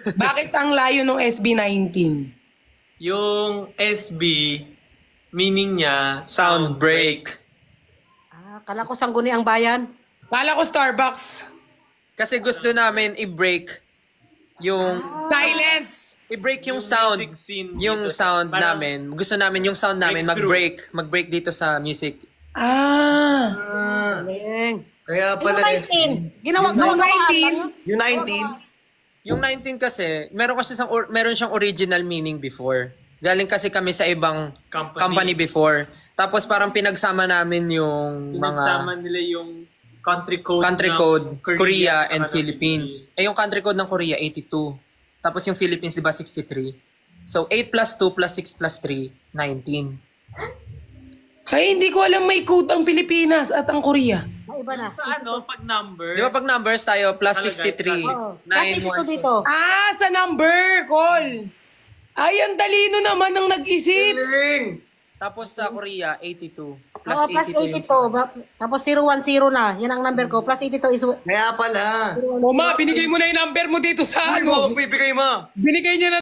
Bakit ang layo ng SB19? Yung SB, meaning niya, Sound break. Kala ko sangguni ang bayan. Kala ko Starbucks. Kasi gusto namin i-break yung Silence! i-break yung sound. music scene Yung dito. sound Parang namin. Gusto namin yung sound namin breakthrough. mag-break dito sa music. Ah. Galing. Kaya Yung pala 19. Ginawa Yung gawa 19? yung 19, Yung 19 kasi, meron siyang original meaning before. Galing kasi kami sa ibang company before. Tapos parang pinagsama namin yung Pinagsama mga nila yung country code ng Korea and at Philippines. Eh yung country code ng Korea, 82. Tapos yung Philippines, di ba, 63. So 8 plus 2 plus 6 plus 3, 19. Ay, hindi ko alam may code ang Pilipinas at ang Korea. May iba na. Sa ano, pag number, Di ba pag numbers tayo, plus Talaga, 63, Oo. Kasi 9, ito 1, dito. Ah, sa number, call. Ay, ang talino naman ng nag-isip. galing! Tapos sa Korea, 82. Plus Oo, plus 82 82. Tapos 010 na. Yan ang number ko. Plus 82 is... Kaya pala. O ma, binigay mo na yung number mo dito sa Uy, ano. bibigay mo. Binigay niya na